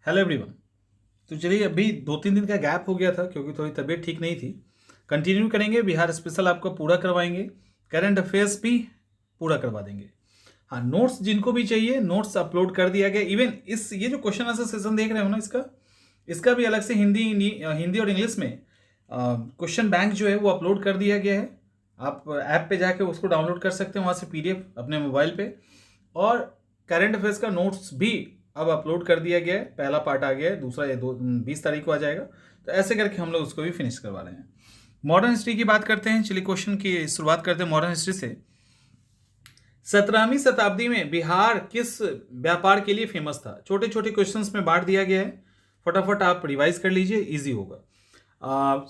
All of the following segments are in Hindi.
Hello everyone. तो चलिए, अभी 2-3 दिन का गैप हो गया था क्योंकि थोड़ी तबीयत ठीक नहीं थी। कंटिन्यू करेंगे, बिहार स्पेशल आपको पूरा करवाएंगे, करंट अफेयर्स भी पूरा करवा देंगे। हाँ, नोट्स जिनको भी चाहिए नोट्स अपलोड कर दिया गया। इवन ये जो क्वेश्चन आंसर सेशन देख रहे हो ना, इसका भी अलग से हिंदी और इंग्लिश में क्वेश्चन बैंक जो है वो अपलोड कर दिया गया है। आप ऐप पे जाके उसको डाउनलोड कर सकते हैं वहाँ से पीडीएफ अपने मोबाइल पे। और करंट अफेयर्स का नोट्स भी अब अपलोड कर दिया गया है। पहला पार्ट आ गया है, दूसरा ये 20 तारीख को आ जाएगा। तो ऐसे करके हम लोग उसको भी फिनिश करवा रहे हैं। मॉडर्न हिस्ट्री की बात करते हैं। चलिए, क्वेश्चन की शुरुआत करते हैं मॉडर्न हिस्ट्री से। 17वीं शताब्दी में बिहार किस व्यापार के लिए फेमस था? छोटे छोटे क्वेश्चंस में बांट दिया गया है, फटाफट आप रिवाइज कर लीजिए, इजी होगा।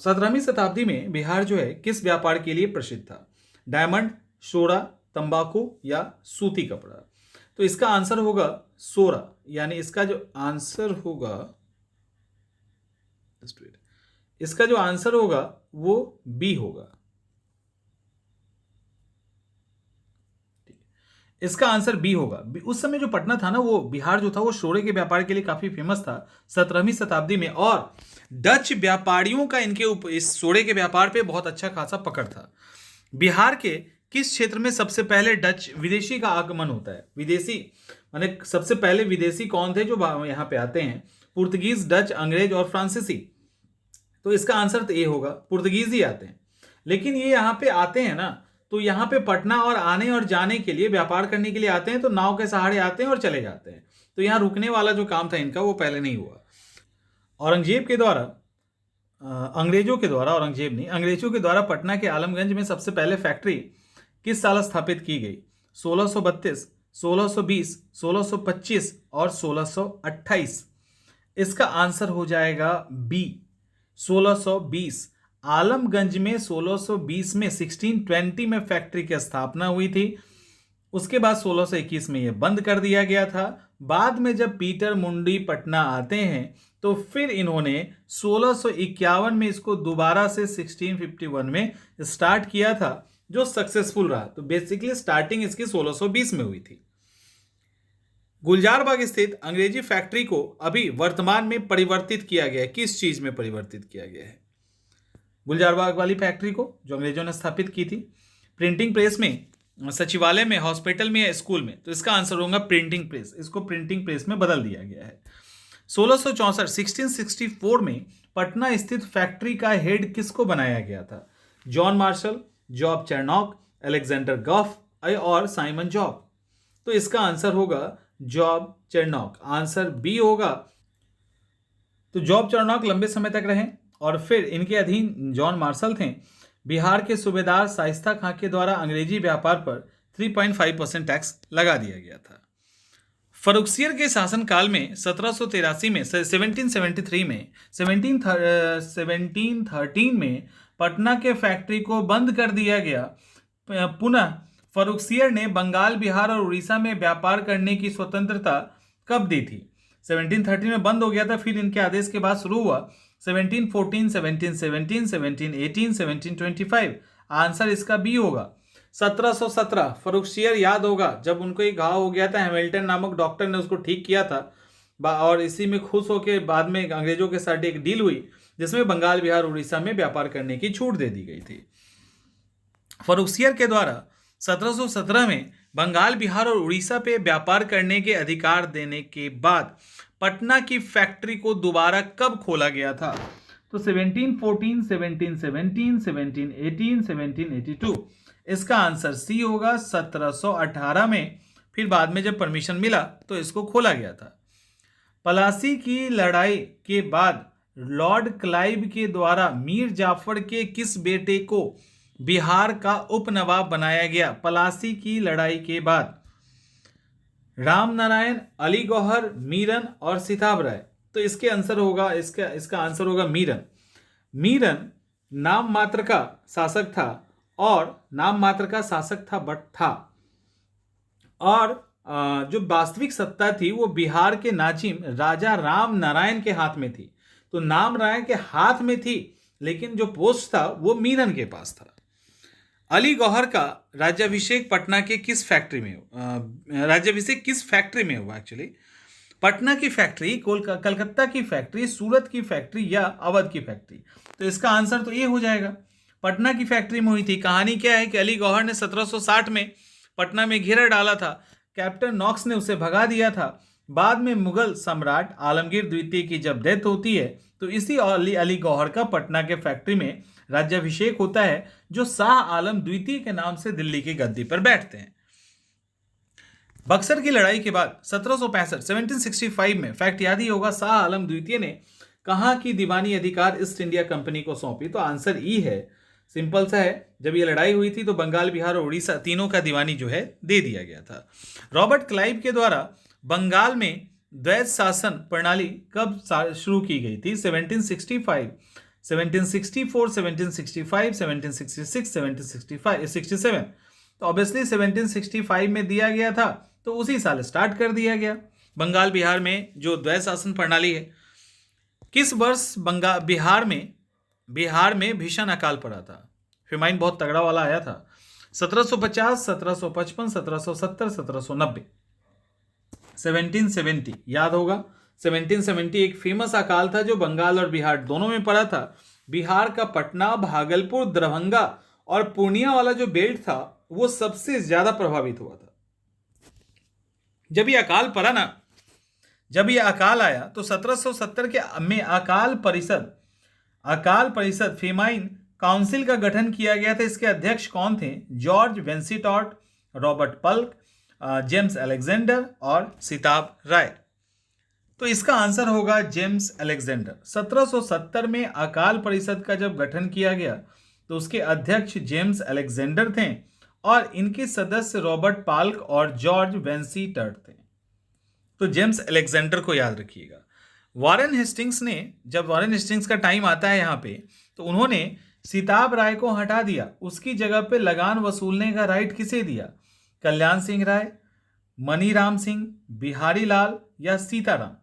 17वीं शताब्दी में बिहार जो है किस व्यापार के लिए प्रसिद्ध था? डायमंड, सोरा, तंबाकू या सूती कपड़ा? तो इसका आंसर होगा सोरा, यानी इसका जो आंसर होगा वो बी होगा। इसका आंसर बी होगा। उस समय जो पटना था ना, वो बिहार जो था वो सोरे के व्यापार के लिए काफी फेमस था 17वीं शताब्दी में। और डच व्यापारियों का इस सोरे के व्यापार पे बहुत अच्छा खासा पकड़ था। बिहार के किस क्षेत्र में सबसे पहले डच विदेशी का आगमन होता है? विदेशी माने सबसे पहले विदेशी कौन थे जो यहाँ पे आते हैं? पुर्तगीज, डच, अंग्रेज और फ्रांसीसी। तो इसका आंसर तो ए होगा, पुर्तगीज ही आते हैं। लेकिन ये यहाँ पे आते हैं ना, तो यहाँ पे पटना और आने और जाने के लिए, व्यापार करने के लिए आते हैं, तो नाव के सहारे आते हैं और चले जाते हैं। तो यहाँ रुकने वाला जो काम था इनका वो पहले नहीं हुआ। औरंगजेब के द्वारा अंग्रेजों के द्वारा पटना के आलमगंज में सबसे पहले फैक्ट्री किस साल स्थापित की गई? 1632, 1620, 1625 और 1628। इसका आंसर हो जाएगा बी, 1620। आलमगंज में 1620 में 1620 में फैक्ट्री की स्थापना हुई थी। उसके बाद 1621 में यह बंद कर दिया गया था। बाद में जब पीटर मुंडी पटना आते हैं तो फिर इन्होंने 1651 में इसको दोबारा से 1651 में स्टार्ट किया था, जो सक्सेसफुल रहा। तो बेसिकली स्टार्टिंग इसकी 1620 में हुई थी। गुलजार बाग स्थित अंग्रेजी फैक्ट्री को अभी वर्तमान में परिवर्तित किया गया है। किस चीज में परिवर्तित किया गया है गुलजार बाग वाली फैक्ट्री को, जो अंग्रेजों ने स्थापित की थी? प्रिंटिंग प्रेस में, सचिवालय में, हॉस्पिटल में या स्कूल में? तो इसका आंसर होगा प्रिंटिंग प्रेस। इसको प्रिंटिंग प्रेस में बदल दिया गया है। 1664 में पटना स्थित फैक्ट्री का हेड किसको बनाया गया था? John Marshall, Job Charnock, Alexander Gough और साइमन जॉब? तो इसका आंसर होगा जॉब चेरनॉक, आंसर बी होगा। तो जॉब चेरनॉक लंबे समय तक रहे और फिर इनके अधीन जॉन मार्शल थे। बिहार के सूबेदार शाइस्ता खां के द्वारा अंग्रेजी व्यापार पर 3.5% टैक्स लगा दिया गया था। फर्रुखसियर के शासनकाल में 1783 में 1773 में 1713 में पटना के फैक्ट्री को बंद कर दिया गया। पुनः फर्रुखसियर ने बंगाल, बिहार और उड़ीसा में व्यापार करने की स्वतंत्रता कब दी थी? 1713 में बंद हो गया था, फिर इनके आदेश के बाद शुरू हुआ 1714, 1717, 1718, 1725। आंसर इसका बी होगा 1717। फर्रुखसियर याद होगा, जब उनको एक घाव हो गया था, हैमिल्टन नामक डॉक्टर ने उसको ठीक किया था और इसी में खुश होकर बाद में अंग्रेजों के साथ एक डील हुई जिसमें बंगाल, बिहार, उड़ीसा में व्यापार करने की छूट दे दी गई थी। फर्रुखसियर के द्वारा 1717 में बंगाल, बिहार और उड़ीसा पे व्यापार करने के अधिकार देने के बाद पटना की फैक्ट्री को दोबारा कब खोला गया था? तो 1714, 1717, 1718, 1782। इसका आंसर सी होगा 1718 में। फिर बाद में जब परमिशन मिला तो इसको खोला गया था। पलासी की लड़ाई के बाद लॉर्ड क्लाइव के द्वारा मीर जाफर के किस बेटे को बिहार का उपनवाब बनाया गया? पलासी की लड़ाई के बाद राम नारायण, अली गौहर, मीरन और सिताब राय। तो इसके आंसर होगा इसका आंसर होगा मीरन। मीरन नाम मात्र का शासक था बट था। और जो वास्तविक सत्ता थी वो बिहार के नाजिम राजा राम नारायण के हाथ में थी। तो नाम नारायण के हाथ में थी, लेकिन जो पोस्ट था वो मीरन के पास था। अली गौहर का राज्याभिषेक पटना के किस फैक्ट्री में हुआ? एक्चुअली पटना की फैक्ट्री, कलकत्ता की फैक्ट्री, सूरत की फैक्ट्री या अवध की फैक्ट्री? तो इसका आंसर तो ये हो जाएगा, पटना की फैक्ट्री में हुई थी। कहानी क्या है कि अली गौहर ने 1760 में पटना में घेरा डाला था, कैप्टन नॉक्स ने उसे भगा दिया था। बाद में मुगल सम्राट आलमगीर द्वितीय की जब डेथ होती है तो इसी अली गौहर का पटना के फैक्ट्री में राज्याभिषेक होता है, जो शाह आलम द्वितीय के नाम से दिल्ली की गद्दी पर बैठते हैं। बक्सर की लड़ाई के बाद 1765 में, फैक्ट याद ही होगा, शाह आलम द्वितीय ने कहां की दीवानी अधिकार ईस्ट इंडिया कंपनी को सौंपी? तो आंसर ई है, सिंपल सा है। जब ये लड़ाई हुई थी तो बंगाल, बिहार और उड़ीसा तीनों का दीवानी जो है दे दिया गया था। रॉबर्ट क्लाइव के द्वारा बंगाल में द्वैध शासन प्रणाली कब शुरू की गई थी? 1765, 1764, 1765, 1766, 1767। तो ऑब्वियसली 1765 में दिया गया था तो उसी साल स्टार्ट कर दिया गया बंगाल बिहार में जो द्वैध शासन प्रणाली है। किस वर्ष बिहार में भीषण अकाल पड़ा था? फेमाइन बहुत तगड़ा वाला आया था। 1750, 1755, 1770, 1790। 1770 याद होगा, 1770 एक फेमस अकाल था जो बंगाल और बिहार दोनों में पड़ा था। बिहार का पटना, भागलपुर, दरभंगा और पूर्णिया वाला जो बेल्ट था वो सबसे ज्यादा प्रभावित हुआ था। जब ये अकाल पड़ा ना, जब ये अकाल आया तो 1770 के में अकाल परिषद फेमाइन काउंसिल का गठन किया गया था। इसके अध्यक्ष कौन थे? George Vansittart, Robert पल्क, James Alexander और सिताब राय। तो इसका आंसर होगा जेम्स अलेक्जेंडर। 1770 में अकाल परिषद का जब गठन किया गया तो उसके अध्यक्ष जेम्स अलेक्जेंडर थे और इनके सदस्य रॉबर्ट पाल्क और जॉर्ज वेंसीटॉट थे। तो जेम्स अलेक्जेंडर को याद रखिएगा। वॉरेन हेस्टिंग्स ने, जब वॉरेन हेस्टिंग्स का टाइम आता है यहाँ पे, तो उन्होंने सिताब राय को हटा दिया। उसकी जगह पे लगान वसूलने का राइट किसे दिया? कल्याण सिंह राय, मनीराम सिंह, बिहारी लाल या सीताराम?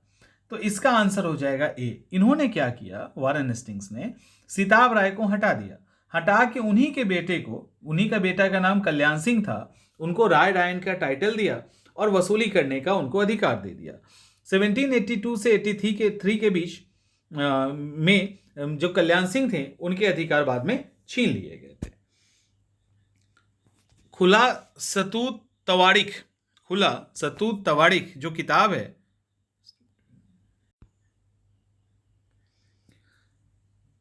तो इसका आंसर हो जाएगा ए। इन्होंने क्या किया, वॉरेन हेस्टिंग्स ने सिताब राय को हटा दिया, हटा के उन्हीं के बेटे को, उन्हीं का बेटा का नाम कल्याण सिंह था, उनको राय डायन का टाइटल दिया और वसूली करने का उनको अधिकार दे दिया। 1782 से 83 के बीच में जो कल्याण सिंह थे उनके अधिकार बाद में छीन लिए गए थे। खुला सतूत तवारीख जो किताब है,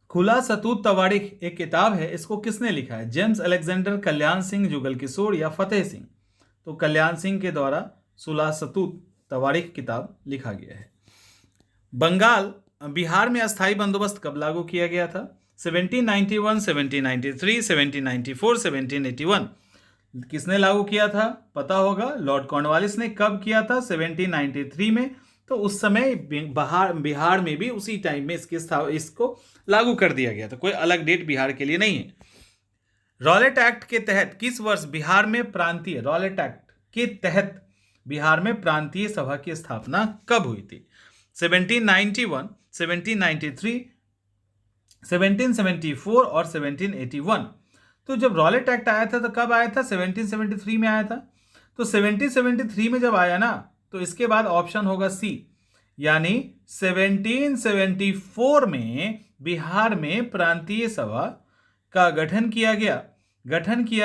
खुला सतूत तवारीख एक किताब है, इसको किसने लिखा है? जेम्स अलेक्जेंडर, कल्याण सिंह, जुगल किशोर या फतेह सिंह? तो कल्याण सिंह के द्वारा खुला सतूत तवारीख किताब लिखा गया है। बंगाल बिहार में अस्थायी बंदोबस्त कब लागू किया गया था? 1791, 1793, 1794, 1781। किसने लागू किया था? पता होगा, लॉर्ड कॉर्नवालिस ने। कब किया था? 1793 में। तो उस समय बिहार में भी उसी टाइम में इसको लागू कर दिया गया था, कोई अलग डेट बिहार के लिए नहीं है। रॉलेट एक्ट के तहत किस वर्ष बिहार में प्रांतीय, रॉलेट एक्ट के तहत बिहार में प्रांतीय सभा की स्थापना कब हुई थी? 1791, 1793, 1774 और 1781। तो जब रॉलेट एक्ट आया था तो कब आया था? 1773 में आया था। तो 1773 में जब आया ना, तो इसके बाद ऑप्शन होगा सी, यानी 1774 में बिहार में प्रांतीय सभा का गठन किया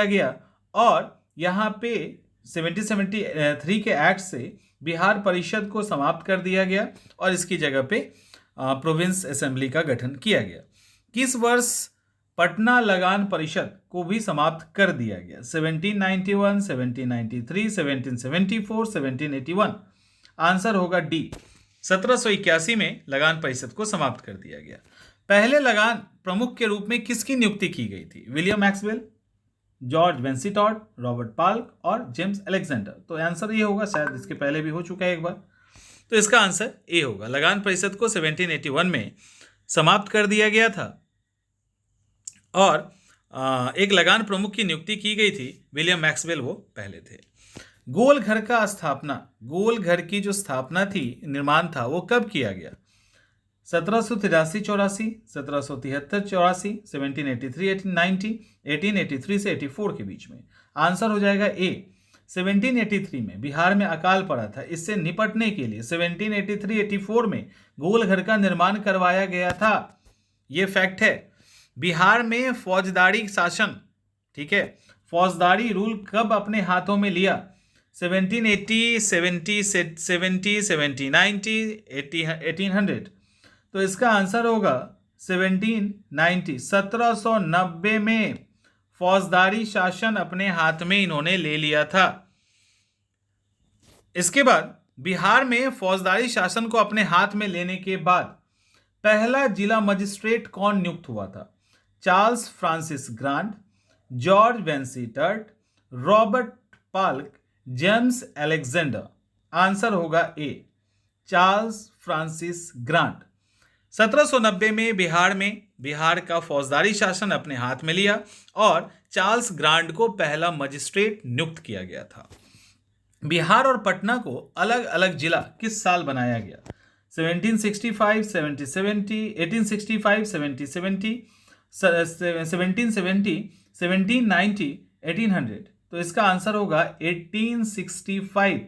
गया और यहाँ पे 1773 के एक्ट से बिहार परिषद को समाप्त कर दिया गया और इसकी जगह पे प्रोविंस असेंबली का गठन किया गया। किस वर्ष पटना लगान परिषद को भी समाप्त कर दिया गया? 1791, 1793, 1774, 1781। आंसर होगा डी, 1781 में लगान परिषद को समाप्त कर दिया गया। पहले लगान प्रमुख के रूप में किसकी नियुक्ति की गई थी? William Maxwell, George Vansittart, Robert Palk और जेम्स अलेक्जेंडर। तो आंसर ये होगा, शायद इसके पहले भी हो चुका है एक बार। तो इसका आंसर ए होगा। लगान परिषद को 1781 में समाप्त कर दिया गया था और एक लगान प्रमुख की नियुक्ति की गई थी, विलियम मैक्सवेल वो पहले थे। गोल घर का स्थापना, गोल घर की जो स्थापना थी, निर्माण था, वो कब किया गया? 1783-84, 1773-84, 1783-90, 1883 से 84 के बीच में। आंसर हो जाएगा ए, 1783 में बिहार में अकाल पड़ा था। इससे निपटने के लिए 1783-84 में गोल घर का निर्माण करवाया गया था। ये फैक्ट है। बिहार में फौजदारी शासन, ठीक है, फौजदारी रूल कब अपने हाथों में लिया? 1780, 70, 70, 70, 90, 1800। तो इसका आंसर होगा 1790। 1790 में फौजदारी शासन अपने हाथ में इन्होंने ले लिया था। इसके बाद बिहार में फौजदारी शासन को अपने हाथ में लेने के बाद पहला जिला मजिस्ट्रेट कौन नियुक्त हुआ था? Charles Francis Grant, George Vansittart, Robert Palk, James Alexander. Answer होगा ए, चार्ल्स फ्रांसिस ग्रांट। 1790 में बिहार का फौजदारी शासन अपने हाथ में लिया और चार्ल्स ग्रांट को पहला मजिस्ट्रेट नियुक्त किया गया था। बिहार और पटना को अलग अलग जिला किस साल बनाया गया? 1765, 1770, 1865, 1770, 1770, 1790, 1800। तो इसका आंसर होगा 1865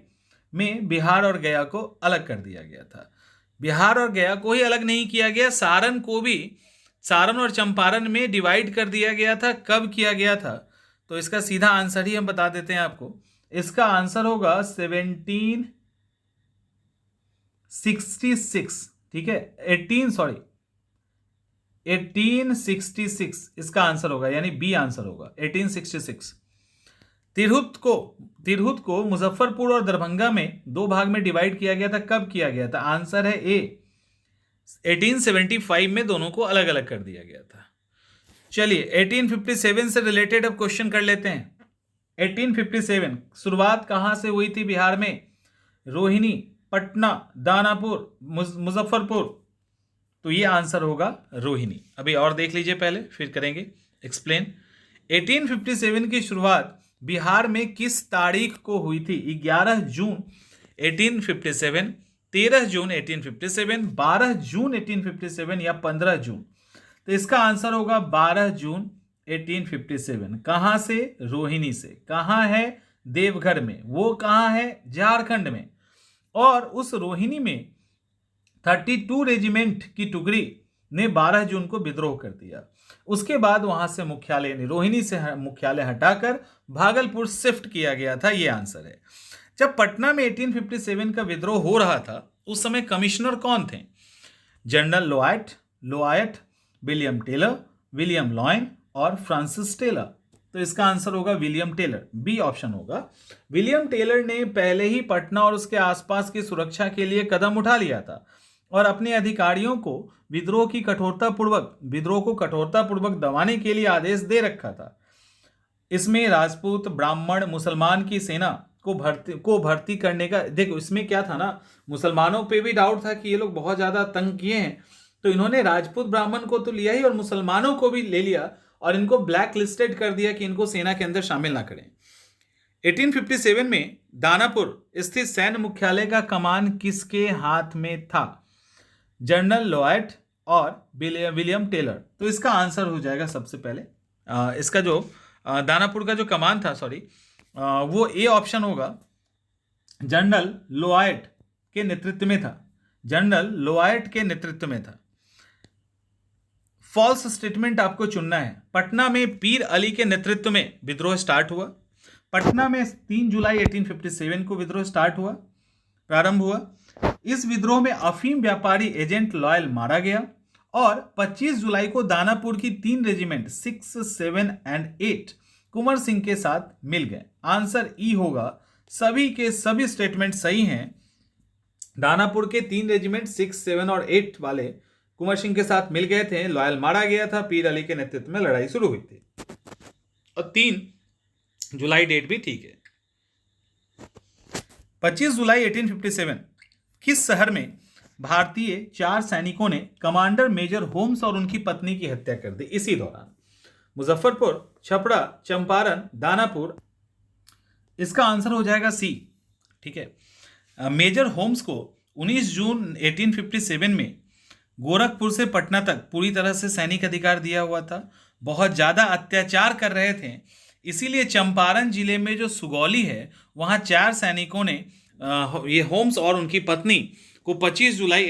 में बिहार और गया को अलग कर दिया गया था। बिहार और गया को ही अलग नहीं किया गया, सारण को भी, सारण और चंपारण में डिवाइड कर दिया गया था। कब किया गया था? तो इसका सीधा आंसर ही हम बता देते हैं आपको। इसका आंसर होगा 1766, ठीक है, 1866 इसका आंसर होगा, यानी बी आंसर होगा 1866। तिरहुत को मुजफ्फरपुर और दरभंगा में दो भाग में डिवाइड किया गया था। कब किया गया था? आंसर है ए, 1875 में दोनों को अलग अलग कर दिया गया था। चलिए 1857 से रिलेटेड अब क्वेश्चन कर लेते हैं। 1857 शुरुआत कहां से हुई थी बिहार में? रोहिणी, पटना, दानापुर, मुजफ्फरपुर। तो ये आंसर होगा रोहिणी। अभी और देख लीजिए पहले, फिर करेंगे एक्सप्लेन। 1857 की शुरुआत बिहार में किस तारीख को हुई थी? 11 जून 1857, 13 जून 1857, 12 जून 1857 या 15 जून? तो इसका आंसर होगा 12 जून 1857। कहां से? रोहिणी से। कहां है? देवघर में। वो कहां है? झारखंड में। और उस रोहिणी में 32 रेजिमेंट की टुकड़ी ने 12 जून को विद्रोह कर दिया। उसके बाद वहां से मुख्यालय, रोहिणी से मुख्यालय हटाकर भागलपुर शिफ्ट किया गया था। यह आंसर है। जब पटना में 1857 का विद्रोह हो रहा था उस समय कमिश्नर कौन थे? General Lloyd, William Taylor, William Lyon और फ्रांसिस टेलर। तो इसका आंसर होगा विलियम टेलर, बी ऑप्शन होगा। विलियम टेलर ने पहले ही पटना और उसके आसपास की सुरक्षा के लिए कदम उठा लिया था और अपने अधिकारियों को विद्रोह को कठोरतापूर्वक दबाने के लिए आदेश दे रखा था। इसमें राजपूत, ब्राह्मण, मुसलमान की सेना को भर्ती करने का, देखो इसमें क्या था ना, मुसलमानों पे भी डाउट था कि ये लोग बहुत ज्यादा तंग किए हैं, तो इन्होंने राजपूत ब्राह्मण को तो लिया ही और मुसलमानों को भी ले लिया और इनको ब्लैक लिस्टेड कर दिया कि इनको सेना के अंदर शामिल ना करें। 1857 में दानापुर स्थित सैन्य मुख्यालय का कमान किसके हाथ में था? जनरल लोआयट और विलियम टेलर। तो इसका आंसर हो जाएगा सबसे पहले इसका जो दानापुर का जो कमान था, वो ए ऑप्शन होगा, जनरल लोआयट के नेतृत्व में था। जनरल लोआयट के नेतृत्व में था। फॉल्स स्टेटमेंट आपको चुनना है। पटना में पीर अली के नेतृत्व में विद्रोह स्टार्ट हुआ। पटना में 3 जुलाई 1857 को विद्रोह प्रारंभ हुआ। इस विद्रोह में अफीम व्यापारी एजेंट लॉयल मारा गया और 25 जुलाई को दानापुर की 3 रेजिमेंट 6, 7 और 8 कुंवर सिंह के साथ मिल गए। आंसर ई होगा। सभी के सभी स्टेटमेंट सही हैं। दानापुर के 3 रेजिमेंट 6, 7 और 8 वाले कुंवर सिंह के साथ मिल गए थे। लॉयल मारा गया था। पीर अली के नेतृत्व में लड़ाई शुरू हुई थी और 3 जुलाई डेट भी ठीक है। 25 जुलाई 1857 किस शहर में भारतीय 4 सैनिकों ने कमांडर मेजर होम्स और उनकी पत्नी की हत्या कर दी? इसी दौरान मुजफ्फरपुर, छपरा, चंपारण, दानापुर। इसका आंसर हो जाएगा सी, ठीक है। मेजर होम्स को 19 जून 1857 में गोरखपुर से पटना तक पूरी तरह से सैनिक अधिकार दिया हुआ था। बहुत ज्यादा अत्याचार कर रहे थे, इसीलिए चंपारण जिले में जो सुगौली है वहां 4 सैनिकों ने ये होम्स और उनकी पत्नी को 25 जुलाई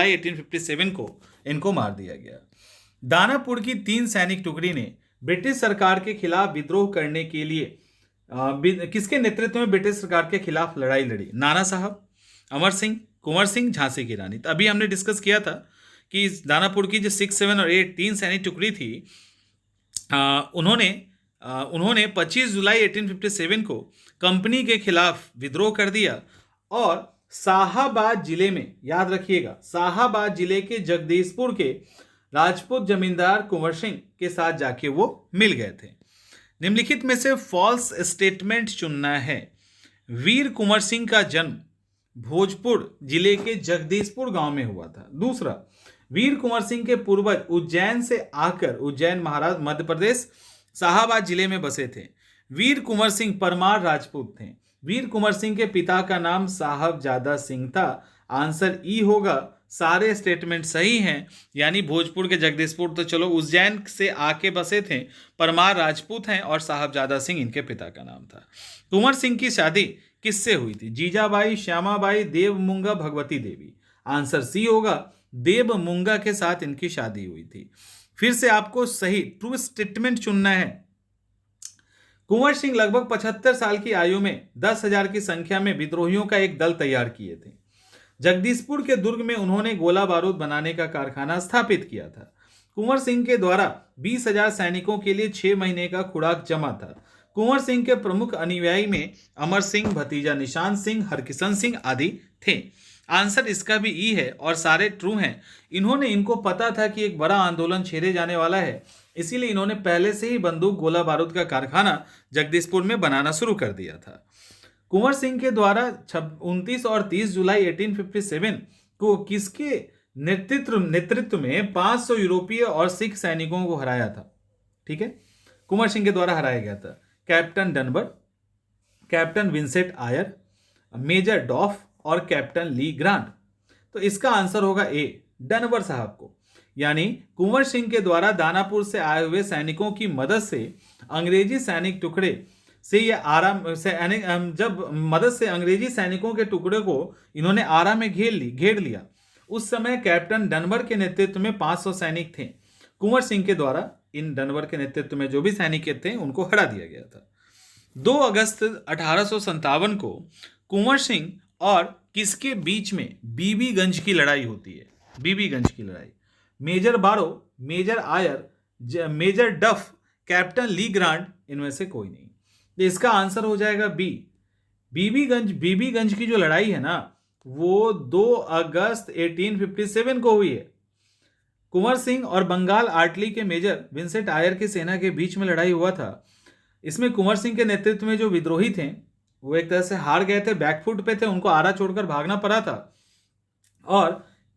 1857 को इनको मार दिया गया। दानापुर की 3 सैनिक टुकड़ी ने ब्रिटिश सरकार के खिलाफ विद्रोह करने के लिए किसके नेतृत्व में ब्रिटिश सरकार के खिलाफ लड़ाई लड़ी? नाना साहब, अमर सिंह, कुंवर सिंह, झांसी की रानी। तो अभी हमने डिस्कस किया था कि दानापुर की जो 6, 7 और 8 3 सैनिक टुकड़ी थी, उन्होंने 25 जुलाई 1857 को कंपनी के खिलाफ विद्रोह कर दिया और शाहाबाद जिले में, याद रखिएगा, शाहाबाद जिले के जगदीशपुर के राजपूत जमींदार कुंवर सिंह के साथ जाके वो मिल गए थे। निम्नलिखित में से फॉल्स स्टेटमेंट चुनना है। वीर कुंवर सिंह का जन्म भोजपुर जिले के जगदीशपुर गांव में हुआ था। दूसरा, वीर कुंवर सिंह के पूर्वज उज्जैन से आकर, उज्जैन महाराज मध्य प्रदेश, शाहाबाद जिले में बसे थे। वीर कुंवर सिंह परमार राजपूत थे। वीर कुंवर सिंह के पिता का नाम साहबजादा सिंह था। आंसर ई होगा। सारे स्टेटमेंट सही हैं, यानी भोजपुर के जगदीशपुर तो चलो, उज्जैन से आके बसे थे, परमार राजपूत हैं और साहबजादा सिंह इनके पिता का नाम था। कुंवर सिंह की शादी किससे हुई थी? जीजाबाई, श्यामाबाई, देवमुंगा, भगवती देवी। आंसर सी होगा, देवमुंगा के साथ इनकी शादी हुई थी। फिर से आपको सही ट्रू स्टेटमेंट चुनना है। कुंवर सिंह लगभग 75 साल की आयु में 10,000 की संख्या में विद्रोहियों का एक दल तैयार किए थे। जगदीशपुर के दुर्ग में उन्होंने गोला बारूद बनाने का कारखाना स्थापित किया था। कुंवर सिंह के द्वारा 20,000 सैनिकों के लिए 6 महीने का खुराक जमा था। कुंवर सिंह के प्रमुख अनुयायी में अमर सिंह, भतीजा निशान सिंह, हरकिशन सिंह आदि थे। आंसर इसका भी ई है और सारे ट्रू हैं। इनको पता था कि एक बड़ा आंदोलन छेड़े जाने वाला है, इसीलिए इन्होंने पहले से ही बंदूक, गोला बारूद का कारखाना जगदीशपुर में बनाना शुरू कर दिया था। कुंवर सिंह के द्वारा 29 और 30 जुलाई 1857 को किसके नेतृत्व में 500 यूरोपीय और सिख सैनिकों को हराया था? ठीक है, कुंवर सिंह के द्वारा हराया गया था। Captain Dunbar, Captain Vincent Eyre, Major Duff और कैप्टन ली ग्रांट। तो इसका आंसर होगा ए, डनबर साहब को। यानी कुंवर सिंह के द्वारा दानापुर से आए हुए सैनिकों की मदद से अंग्रेजी सैनिक टुकड़े से ये अंग्रेजी सैनिकों के टुकड़े को इन्होंने आरा में घेर लिया। उस समय कैप्टन डनबर के नेतृत्व में 500 सैनिक थे। कुंवर सिंह के द्वारा इन डनबर के नेतृत्व में जो भी सैनिक थे उनको हरा दिया गया था। 2 अगस्त 1857 को कुंवर सिंह और किसके बीच में बीबीगंज की लड़ाई होती है? बीबीगंज की लड़ाई। मेजर बारो, मेजर आयर, मेजर डफ, कैप्टन ली ग्रांट, इनमें से कोई नहीं। तो इसका आंसर हो जाएगा बी, बीबीगंज की जो लड़ाई है ना, वो 2 अगस्त 1857 को हुई है। कुंवर सिंह और बंगाल आर्टली के मेजर विंसेंट आयर की सेना के बीच में लड़ाई हुआ था। इसमें कुंवर सिंह के नेतृत्व में जो विद्रोही थे वो एक तरह से हार गए थे, बैकफुट पे थे, उनको आरा छोड़कर भागना पड़ा था। और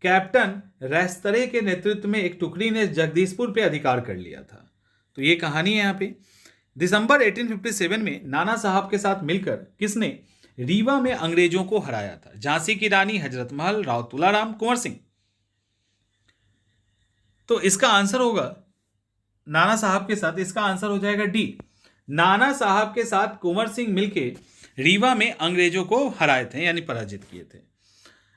कैप्टन रेस्तरे के नेतृत्व में एक टुकड़ी ने जगदीशपुर पे अधिकार कर लिया था। तो ये कहानी है यहाँ पे। दिसंबर 1857 में नाना साहब के साथ मिलकर किसने रीवा में अंग्रेजों को हराया था? झांसी की रानी, हजरत महल, राव तुलाराम, कुंवर सिंह। तो इसका आंसर होगा नाना साहब के साथ, इसका आंसर हो जाएगा डी। नाना साहब के साथ कुंवर सिंह मिलके रीवा में अंग्रेजों को हराए थे, यानी पराजित किए थे।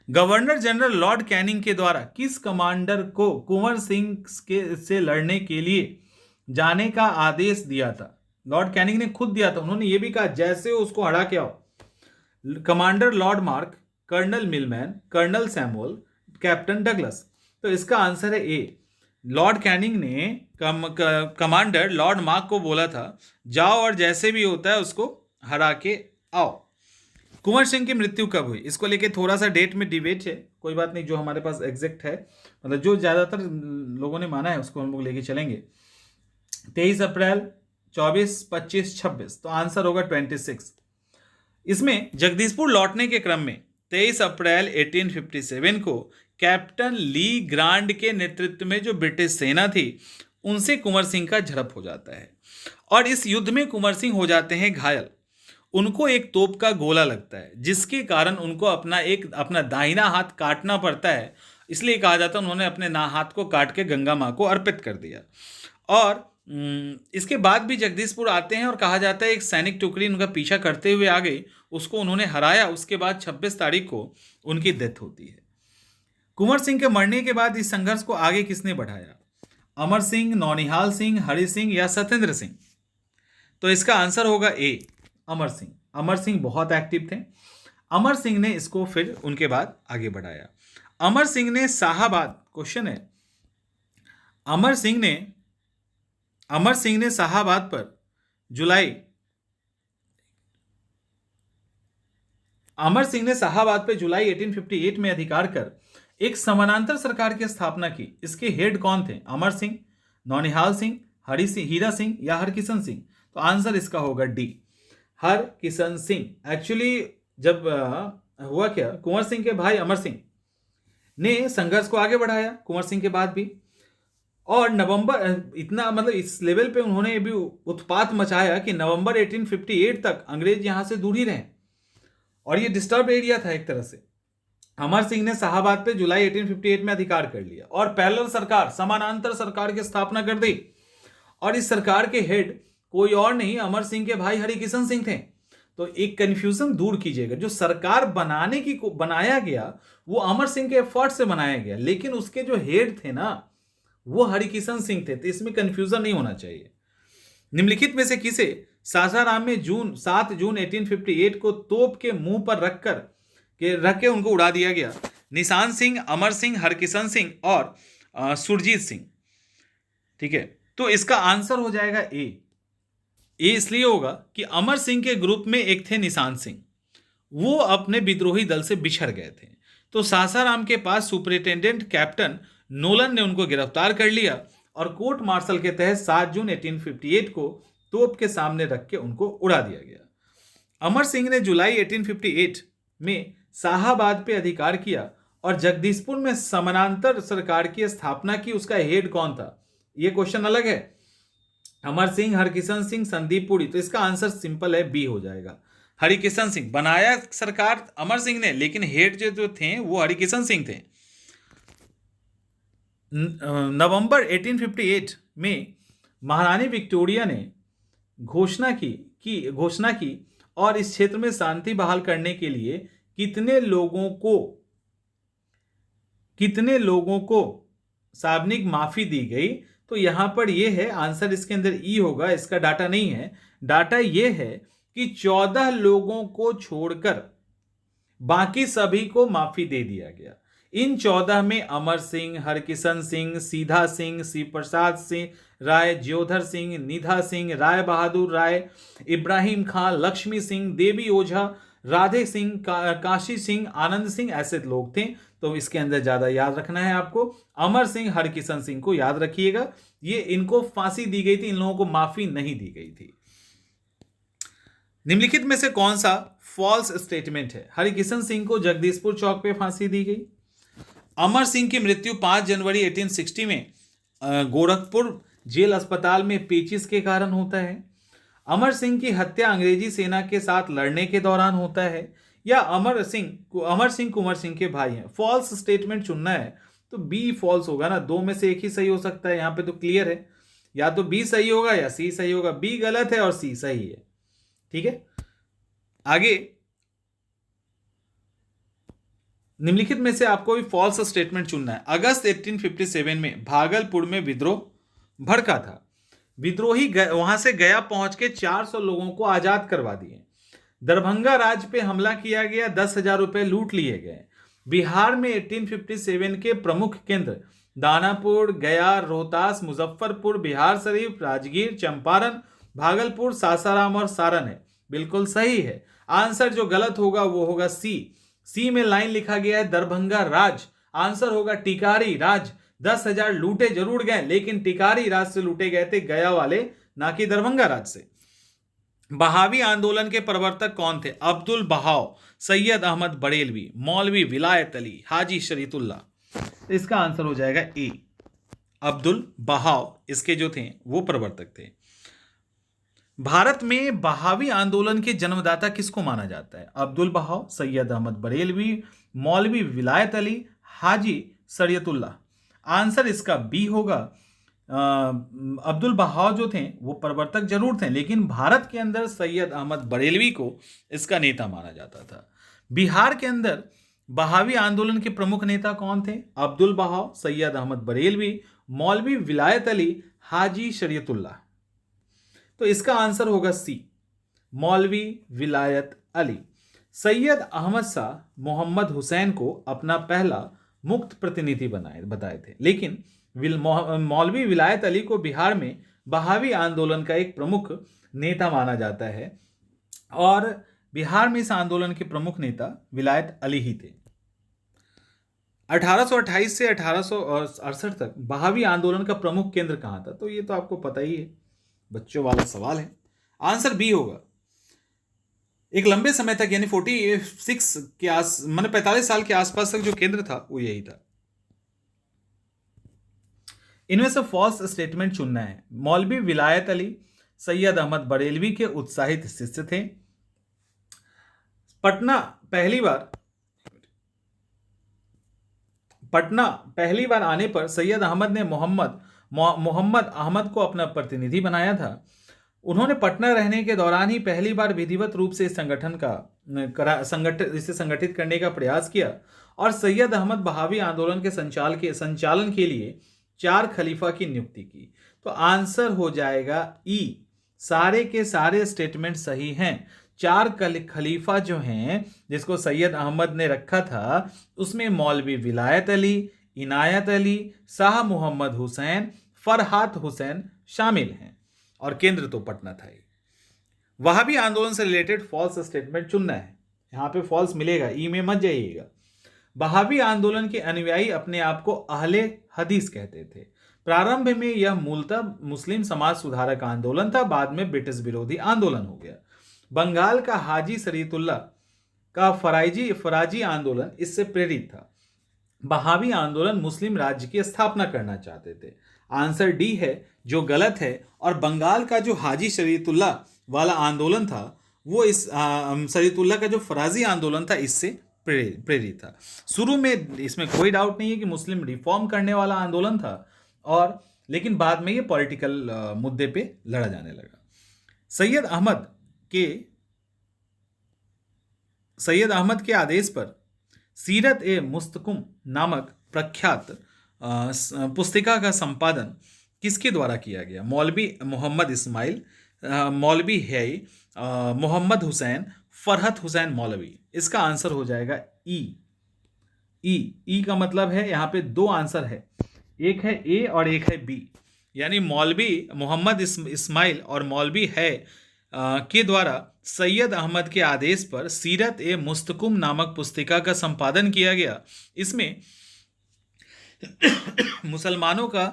गवर्नर जनरल लॉर्ड कैनिंग के द्वारा किस कमांडर को कुंवर सिंह से लड़ने के लिए जाने का आदेश दिया था? लॉर्ड कैनिंग ने खुद दिया था। उन्होंने ये भी कहा जैसे हो उसको हरा के आओ। Commander Lord Mark, colonel Milman, colonel Samuel, captain Douglas. तो इसका आंसर है ए। लॉर्ड कैनिंग ने कमांडर लॉर्ड मार्क को बोला था जाओ और जैसे भी होता है उसको हरा के आओ। कुंवर सिंह की मृत्यु कब हुई? इसको लेके थोड़ा सा डेट में डिबेट है, कोई बात नहीं, जो हमारे पास एग्जैक्ट है, मतलब जो ज्यादातर लोगों ने माना है उसको हम लोग लेके चलेंगे। 23 अप्रैल, 24, 25, 26। तो आंसर होगा 26। इसमें जगदीशपुर लौटने के क्रम में 23 अप्रैल 1857 को कैप्टन ली ग्रांट के नेतृत्व में जो ब्रिटिश सेना थी उनसे कुंवर सिंह का झड़प हो जाता है और इस युद्ध में कुंवर सिंह हो जाते हैं घायल। उनको एक तोप का गोला लगता है जिसके कारण उनको अपना दाहिना हाथ काटना पड़ता है। इसलिए कहा जाता है उन्होंने अपने हाथ को काट के गंगा माँ को अर्पित कर दिया और इसके बाद भी जगदीशपुर आते हैं और कहा जाता है एक सैनिक टुकड़ी उनका पीछा करते हुए आ गई, उसको उन्होंने हराया। उसके बाद 26 तारीख को उनकी डेथ होती है। कुंवर सिंह के मरने के बाद इस संघर्ष को आगे किसने बढ़ाया? अमर सिंह, नौनिहाल सिंह, हरि सिंह या सत्येंद्र सिंह? तो इसका आंसर होगा ए, अमर सिंह। अमर सिंह बहुत एक्टिव थे। अमर सिंह ने इसको फिर उनके बाद आगे बढ़ाया। अमर सिंह ने शाहाबाद, क्वेश्चन है, अमर सिंह ने शाहाबाद पर जुलाई 1858 में अधिकार कर एक समानांतर सरकार की स्थापना की। इसके हेड कौन थे? अमर सिंह, नौनिहाल सिंह, हरि सिंह, हीरा सिंह या हरकिशन सिंह? तो आंसर इसका होगा डी, हरकिशन सिंह। एक्चुअली जब हुआ क्या, कुंवर सिंह के भाई अमर सिंह ने संघर्ष को आगे बढ़ाया कुंवर सिंह के बाद भी, और नवंबर, इतना मतलब इस लेवल पे उन्होंने भी उत्पात मचाया कि नवंबर 1858 तक अंग्रेज यहां से दूर ही रहे, और ये डिस्टर्ब एरिया था एक तरह से। अमर सिंह ने शाहाबाद पे जुलाई 1858 में अधिकार कर लिया और पैरेलल सरकार, समानांतर सरकार की स्थापना कर दी। और इस सरकार के हेड कोई और नहीं, अमर सिंह के भाई हरिकिशन सिंह थे। तो एक कंफ्यूजन दूर कीजिएगा, जो सरकार बनाया गया वो अमर सिंह के एफर्ट से बनाया गया, लेकिन उसके जो हेड थे ना वो हरिकिशन सिंह थे। तो इसमें कंफ्यूजन नहीं होना चाहिए। निम्नलिखित में से किसे सासाराम में 7 जून 1858 को तोप के मुंह पर रख के उनको उड़ा दिया गया? निशान सिंह, अमर सिंह, हरकिशन सिंह और सुरजीत सिंह। ठीक है, तो इसका आंसर हो जाएगा ए। इसलिए होगा कि अमर सिंह के ग्रुप में एक थे निशान सिंह, वो अपने विद्रोही दल से बिछड़ गए थे। तो सासाराम के पास सुपरिटेंडेंट कैप्टन नोलन ने उनको गिरफ्तार कर लिया और कोर्ट मार्शल के तहत 7 जून 1858 को तोप के सामने रख के उनको उड़ा दिया गया। अमर सिंह ने जुलाई 1858 में शाहाबाद पे अधिकार किया और जगदीशपुर में समानांतर सरकार की स्थापना की। उसका हेड कौन था? यह क्वेश्चन अलग है। अमर सिंह, हरकिशन सिंह, संदीप पुरी। तो इसका आंसर सिंपल है, बी हो जाएगा। हरिकिशन सिंह। बनाया सरकार अमर सिंह ने, लेकिन हेड जो थे वो हरिकिशन सिंह थे। नवंबर 1858 में महारानी विक्टोरिया ने घोषणा की और इस क्षेत्र में शांति बहाल करने के लिए कितने लोगों को सार्वजनिक माफी दी गई? तो यहां पर यह है, आंसर इसके अंदर ई होगा। इसका डाटा नहीं है। डाटा यह है कि 14 लोगों को छोड़कर बाकी सभी को माफी दे दिया गया। इन 14 में अमर सिंह, हरकिशन सिंह, सीधा सिंह, शिव प्रसाद सिंह राय, ज्योधर सिंह, निधा सिंह, राय बहादुर राय, इब्राहिम खान, लक्ष्मी सिंह, देवी ओझा, राधे सिंह, काशी सिंह, आनंद सिंह, ऐसे लोग थे। तो इसके अंदर ज्यादा याद रखना है आपको, अमर सिंह, हरकिशन सिंह को याद रखिएगा। ये इनको फांसी दी गई थी, इन लोगों को माफी नहीं दी गई थी। निम्नलिखित में से कौन सा फॉल्स स्टेटमेंट है? हरकिशन सिंह को जगदीशपुर चौक पे फांसी दी गई। अमर सिंह की मृत्यु 5 जनवरी 1860 में गोरखपुर जेल अस्पताल में पेचिश के कारण होता है। अमर सिंह की हत्या अंग्रेजी सेना के साथ लड़ने के दौरान होता है, या अमर सिंह कुंवर सिंह के भाई हैं। फॉल्स स्टेटमेंट चुनना है तो बी फॉल्स होगा ना, दो में से एक ही सही हो सकता है। यहां पे तो क्लियर है, या तो बी सही होगा या सी सही होगा। बी गलत है और सी सही है। ठीक है, आगे निम्नलिखित में से आपको भी फॉल्स स्टेटमेंट चुनना है। अगस्त 1857 में भागलपुर में विद्रोह भड़का था। विद्रोही वहां से गया पहुंच के 400 लोगों को आजाद करवा दिए। दरभंगा राज्य पे हमला किया गया, 10,000 रुपए लूट लिए गए। बिहार में 1857 के प्रमुख केंद्र दानापुर, गया, रोहतास, मुजफ्फरपुर, बिहार शरीफ, राजगीर, चंपारण, भागलपुर, सासाराम और सारण है। बिल्कुल सही है। आंसर जो गलत होगा वो होगा सी में लाइन लिखा गया है दरभंगा राज। आंसर होगा टिकारी राज। 10,000 लूटे जरूर गए, लेकिन टिकारी राज से लूटे गए थे, गया वाले, ना कि दरभंगा राज से। बहावी आंदोलन के प्रवर्तक कौन थे? अब्दुल बहाव, सैयद अहमद बरेलवी, मौलवी विलायत अली, हाजी शरीतुल्लाह। इसका आंसर हो जाएगा ए, अब्दुल बहाव इसके जो थे वो प्रवर्तक थे। भारत में बहावी आंदोलन के जन्मदाता किसको माना जाता है? अब्दुल बहाव, सैयद अहमद बरेलवी, मौलवी विलायत अली, हाजी शरीयतुल्लाह। आंसर इसका बी होगा, अब्दुल बहा जो थे वो प्रवर्तक जरूर थे, लेकिन भारत के अंदर सैयद अहमद बरेलवी को इसका नेता माना जाता था। बिहार के अंदर बहावी आंदोलन के प्रमुख नेता कौन थे? अब्दुल बहा, सैयद अहमद बरेलवी, मौलवी विलायत अली, हाजी शरीयतुल्लाह। तो इसका आंसर होगा सी, मौलवी विलायत अली। सैयद अहमद शाह मोहम्मद हुसैन को अपना पहला मुक्त प्रतिनिधि बताए थे, लेकिन मौलवी विलायत अली को बिहार में बहावी आंदोलन का एक प्रमुख नेता माना जाता है, और बिहार में इस आंदोलन के प्रमुख नेता विलायत अली ही थे। 1828 से 1868 तक बहावी आंदोलन का प्रमुख केंद्र कहां था? तो ये तो आपको पता ही है, बच्चों वाला सवाल है। आंसर बी होगा। एक लंबे समय तक यानी 46 के माने 45 साल के आसपास तक जो केंद्र था वो यही था। इनमें से फॉल्स स्टेटमेंट चुनना है। मौलवी विलायत अली सैयद अहमद बरेलवी के उत्साहित शिष्य थे। पटना पहली बार आने पर सैयद अहमद ने मोहम्मद अहमद को अपना प्रतिनिधि बनाया था। उन्होंने पटना रहने के दौरान ही पहली बार विधिवत रूप से इसे संगठित करने का प्रयास किया, और सैयद अहमद बहावी आंदोलन के संचालन के लिए 4 खलीफा की नियुक्ति की। तो आंसर हो जाएगा ई। सारे के सारे स्टेटमेंट सही हैं। 4 खलीफा जो हैं जिसको सैयद अहमद ने रखा था, उसमें मौलवी विलायत अली, इनायत अली, शाह मोहम्मद हुसैन, फरहात हुसैन शामिल हैं, और केंद्र तो पटना था ही। वहाबी आंदोलन से रिलेटेड फॉल्स स्टेटमेंट चुनना है। यहां पे फॉल्स मिलेगा, ई में मत जाइएगा। बहावी आंदोलन के अनुयायी अपने आप को अहले हदीस कहते थे। प्रारंभ में यह मूलतः मुस्लिम समाज सुधारक आंदोलन था, बाद में ब्रिटिश विरोधी आंदोलन हो गया। बंगाल का हाजी शरीयतुल्लाह का फराजी आंदोलन इससे प्रेरित था। बहावी आंदोलन मुस्लिम राज्य की स्थापना करना चाहते थे। आंसर डी है जो गलत है, और बंगाल का जो हाजी शरीयतुल्लाह वाला आंदोलन था वो इस शरीयतुल्लाह का जो फराजी आंदोलन था इससे प्रेरित था। शुरू में इसमें कोई डाउट नहीं है कि मुस्लिम रिफॉर्म करने वाला आंदोलन था, और लेकिन बाद में ये पॉलिटिकल मुद्दे पे लड़ा जाने लगा। सैयद अहमद के आदेश पर सीरत ए मुस्तकुम नामक प्रख्यात पुस्तिका का संपादन किसके द्वारा किया गया? मौलवी मोहम्मद इस्माइल, मौलवी है मोहम्मद हुसैन, फरहत हुसैन मौलवी। इसका आंसर हो जाएगा ई का मतलब है यहाँ पे 2 आंसर है, एक है ए और एक है बी, यानी मौलवी मोहम्मद इस्माइल और मौलवी है के द्वारा सैयद अहमद के आदेश पर सीरत ए मुस्तकुम नामक पुस्तिका का संपादन किया गया। इसमें मुसलमानों का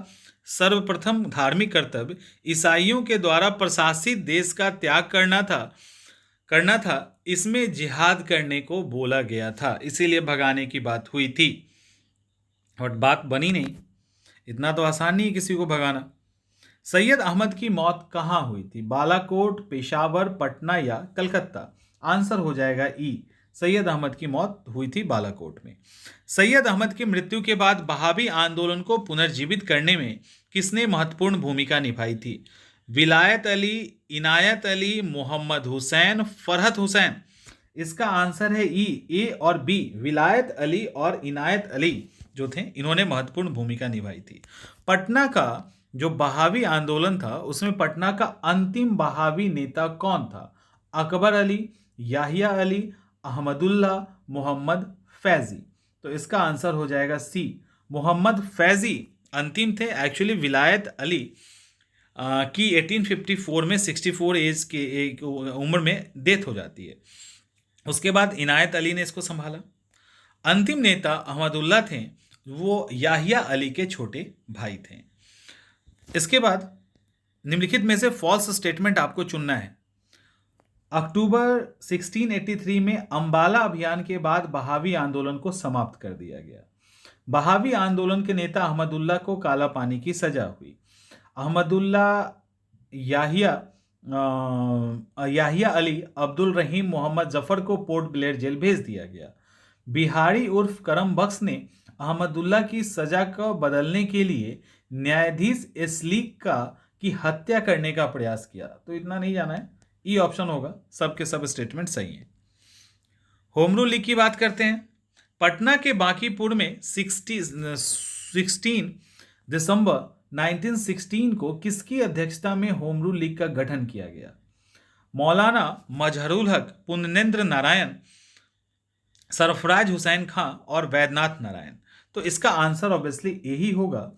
सर्वप्रथम धार्मिक कर्तव्य ईसाइयों के द्वारा प्रशासित देश का त्याग करना था। इसमें जिहाद करने को बोला गया था, इसीलिए भगाने की बात हुई थी, और बात बनी नहीं। इतना तो आसान नहीं किसी को भगाना। सैयद अहमद की मौत कहाँ हुई थी? बालाकोट, पेशावर, पटना या कलकत्ता? आंसर हो जाएगा ई। सैयद अहमद की मौत हुई थी बालाकोट में। सैयद अहमद की मृत्यु के बाद बहावी आंदोलन को पुनर्जीवित करने में किसने महत्वपूर्ण भूमिका निभाई थी? विलायत अली, इनायत अली, मोहम्मद हुसैन, फरहत हुसैन। इसका आंसर है ई। ए और बी, विलायत अली और इनायत अली जो थे इन्होंने महत्वपूर्ण भूमिका निभाई थी। पटना का जो बहावी आंदोलन था उसमें पटना का अंतिम बहावी नेता कौन था? अकबर अली, याहिया अली, अहमदुल्लाह, मोहम्मद फैजी। तो इसका आंसर हो जाएगा सी, मोहम्मद फैजी अंतिम थे। एक्चुअली विलायत अली की 1854 में 64 एज के एक उम्र में डेथ हो जाती है। उसके बाद इनायत अली ने इसको संभाला। अंतिम नेता अहमदुल्लाह थे, वो याहिया अली के छोटे भाई थे। इसके बाद निम्नलिखित में से फॉल्स स्टेटमेंट आपको चुनना है। अक्टूबर 1683 में अंबाला अभियान के बाद बहावी आंदोलन को समाप्त कर दिया गया। बहावी आंदोलन के नेता अहमदुल्लाह को काला पानी की सजा हुई। अहमदुल्लाह, याहिया अली, अब्दुल रहीम मोहम्मद जफर को पोर्ट ब्लेयर जेल भेज दिया गया। बिहारी उर्फ करम बख्श ने अहमदुल्लाह की सजा को बदलने के लिए न्यायाधीश एस्लीका की हत्या करने का प्रयास किया। तो इतना नहीं जाना है, ई ऑप्शन होगा, सब के सब स्टेटमेंट सही है। होम रूल लीग की बात करते हैं। पटना के बांकीपुर में 16 दिसंबर 1916 को किसकी अध्यक्षता में होम रूल लीग का गठन किया गया? मौलाना मजहरुल हक, पुण्येंद्र नारायण, सरफराज हुसैन खां और वैद्यनाथ नारायण। तो इसका आंसर ऑब्वियसली यही होगा।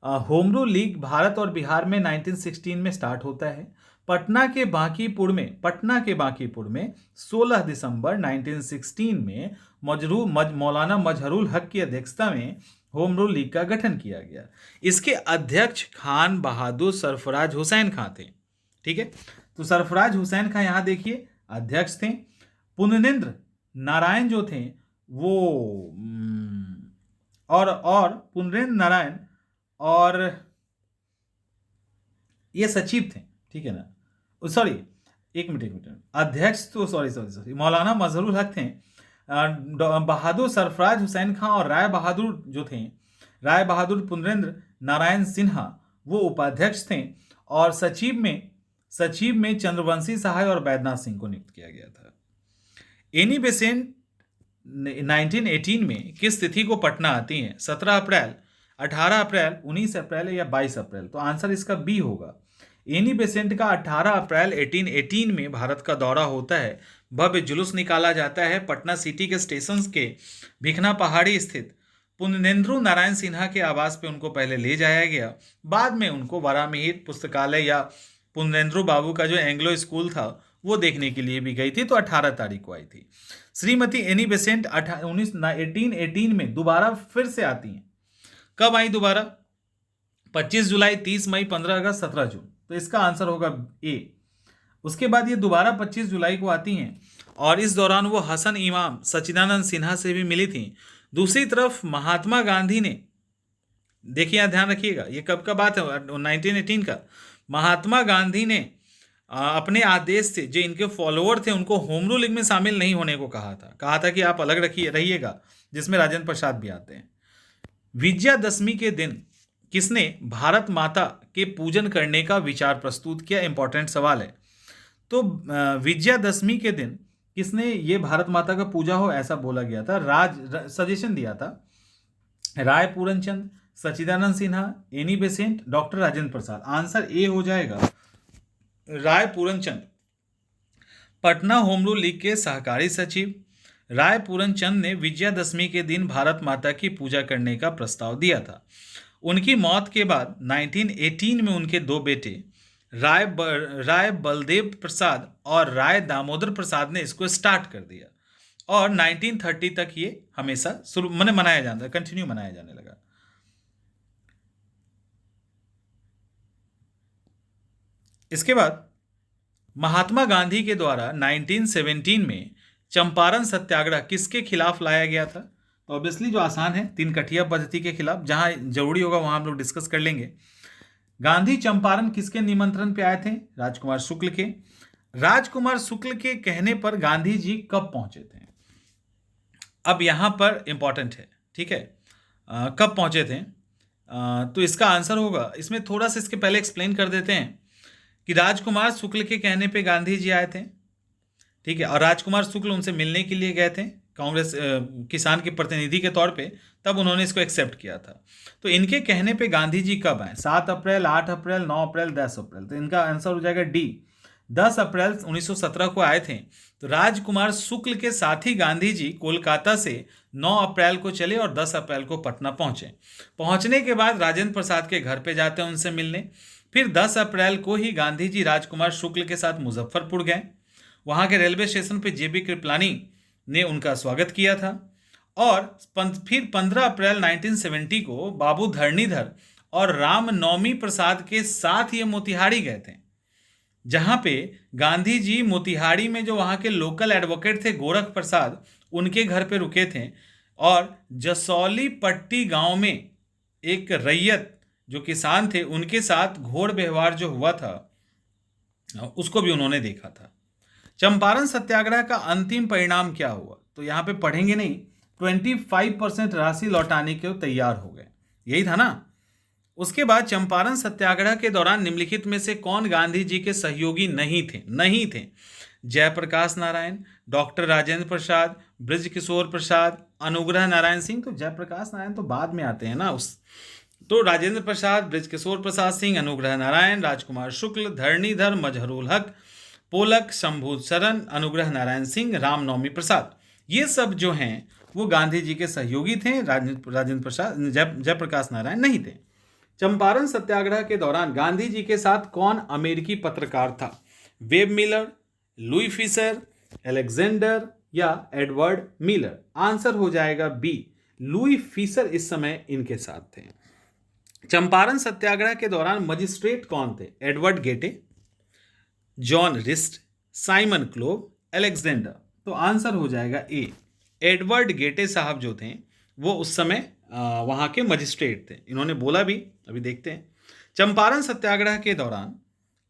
होम रूल लीग भारत और बिहार में 1916 में स्टार्ट होता है। पटना के बांकीपुर में 16 दिसंबर 1916 में मौलाना मजहरुल हक की अध्यक्षता में होम रूल लीग का गठन किया गया। इसके अध्यक्ष खान बहादुर सरफराज हुसैन खां थे। ठीक है, तो सरफराज हुसैन खां यहां देखिए अध्यक्ष थे। पुण्येंद्र नारायण जो थे वो और पुण्येंद्र नारायण और ये सचिव थे। ठीक है ना, सॉरी एक मिनट, अध्यक्ष तो सॉरी मौलाना मजहरुल हक थे। बहादुर सरफराज हुसैन खां और राय बहादुर पुण्येंद्र नारायण सिन्हा वो उपाध्यक्ष थे। और सचिव में चंद्रवंशी सहाय और बैद्यनाथ सिंह को नियुक्त किया गया था। एनी बेसेंट 1918 में किस तिथि को पटना आती हैं? 17 अप्रैल, 18 अप्रैल, 19 अप्रैल या 22 अप्रैल? तो आंसर इसका बी होगा। एनी बेसेंट का 18 अप्रैल 1818 में भारत का दौरा होता है। भव्य जुलूस निकाला जाता है। पटना सिटी के स्टेशन के भिखना पहाड़ी स्थित पुण्येंद्र नारायण सिन्हा के आवास पे उनको पहले ले जाया गया। बाद में उनको वरामिहिर पुस्तकालय या पुण्येंद्र बाबू का जो एंग्लो स्कूल था वो देखने के लिए भी गई थी। तो 18 तारीख को आई थी। श्रीमती एनी बेसेंट 1818 में दोबारा फिर से आती हैं। कब आई दोबारा? 25 जुलाई, 30 मई, 15 अगस्त, 17 जून। तो इसका आंसर होगा ए। उसके बाद ये दोबारा 25 जुलाई को आती हैं और इस दौरान वो हसन इमाम सच्चिदानंद सिन्हा से भी मिली थी। दूसरी तरफ महात्मा गांधी ने, देखिए यहाँ ध्यान रखिएगा, ये कब का बात है? 1918 का। महात्मा गांधी ने अपने आदेश से जो इनके फॉलोअर थे उनको होम रूल लीग में शामिल नहीं होने को कहा था कि आप अलग रहिएगा, जिसमें राजेंद्र प्रसाद भी आते हैं। विजयादशमी के दिन किसने भारत माता के पूजन करने का विचार प्रस्तुत किया? इंपॉर्टेंट सवाल है। तो विजयादशमी के दिन किसने ये भारत माता का पूजा हो ऐसा बोला गया था? सजेशन दिया था Rai Puranchand, Sachchidananda Sinha, Annie Besant, doctor Rajendra Prasad. Answer A हो जाएगा, Rai Puranchand. Patna home rule league के सहकारी सचिव राय पूरनचंद ने विजयादशमी के दिन भारत माता की पूजा करने का प्रस्ताव दिया था। उनकी मौत के बाद 1918 में उनके दो बेटे राय बलदेव प्रसाद और राय दामोदर प्रसाद ने इसको स्टार्ट कर दिया और 1930 तक ये हमेशा कंटिन्यू मनाया जाने लगा। इसके बाद महात्मा गांधी के द्वारा 1917 में चंपारण सत्याग्रह किसके खिलाफ लाया गया था? तो ऑब्वियसली जो आसान है, तीन कठिया पद्धति के खिलाफ। जहां जरूरी होगा वहां हम लोग डिस्कस कर लेंगे। गांधी चंपारण किसके निमंत्रण पे आए थे? राजकुमार शुक्ल के। राजकुमार शुक्ल के कहने पर गांधी जी कब पहुंचे थे? अब यहां पर इंपॉर्टेंट है, ठीक है, कब पहुंचे थे? तो इसका आंसर होगा, इसमें थोड़ा सा इसके पहले एक्सप्लेन कर देते हैं कि राजकुमार शुक्ल के कहने पे गांधी जी आए थे, ठीक है, और राजकुमार शुक्ल उनसे मिलने के लिए गए थे कांग्रेस किसान के प्रतिनिधि के तौर पे, तब उन्होंने इसको एक्सेप्ट किया था। तो इनके कहने पे गांधी जी कब आए? 7 अप्रैल, 8 अप्रैल, 9 अप्रैल, 10 अप्रैल। तो इनका आंसर हो जाएगा डी, 10 अप्रैल 1917 को आए थे। तो राजकुमार शुक्ल के साथ ही गांधी जी कोलकाता से 9 अप्रैल को चले और 10 अप्रैल को पटना पहुंचे। पहुंचने के बाद राजेंद्र प्रसाद के घर पे जाते हैं उनसे मिलने। फिर 10 अप्रैल को ही गांधी जी राजकुमार शुक्ल के साथ मुजफ्फरपुर गए। वहां के रेलवे स्टेशन पे जेबी कृपलानी ने उनका स्वागत किया था। और फिर 15 अप्रैल 1970 को बाबू धरणीधर और राम नवमी प्रसाद के साथ ये मोतिहारी गए थे, जहां पे गांधी जी मोतिहारी में जो वहां के लोकल एडवोकेट थे गोरख प्रसाद, उनके घर पे रुके थे। और जसौली पट्टी गांव में एक रैयत जो किसान थे उनके साथ घोर व्यवहार जो हुआ था उसको भी उन्होंने देखा था। चंपारण सत्याग्रह का अंतिम परिणाम क्या हुआ? तो यहां पे पढ़ेंगे नहीं, 25% राशि लौटाने के तैयार हो गए, यही था ना। उसके बाद चंपारण सत्याग्रह के दौरान निम्नलिखित में से कौन गांधी जी के सहयोगी नहीं थे? जयप्रकाश नारायण, डॉक्टर राजेंद्र प्रसाद, बृजकिशोर प्रसाद, अनुग्रह नारायण सिंह। तो जयप्रकाश नारायण तो बाद में आते हैं ना उस, तो राजेंद्र प्रसाद, बृजकिशोर प्रसाद सिंह, अनुग्रह नारायण, राजकुमार शुक्ल, धरणीधर, मजहरूल हक, पोलक, शंभू शरण, अनुग्रह नारायण सिंह, रामनवमी प्रसाद, ये सब जो हैं वो गांधी जी के सहयोगी थे। राजेंद्र प्रसाद, जयप्रकाश नारायण नहीं थे। चंपारण सत्याग्रह के दौरान गांधी जी के साथ कौन अमेरिकी पत्रकार था? Web Miller, Louis Fischer, Alexander या एडवर्ड मिलर। आंसर हो जाएगा बी, लुई फिशर इस समय इनके साथ थे। चंपारण सत्याग्रह के दौरान मजिस्ट्रेट कौन थे? एडवर्ड गेटे, John wrist, Simon clove, Alexander. तो आंसर हो जाएगा ए, एडवर्ड गेटे साहब जो थे वो उस समय वहाँ के मजिस्ट्रेट थे। इन्होंने बोला भी, अभी देखते हैं। चंपारण सत्याग्रह के दौरान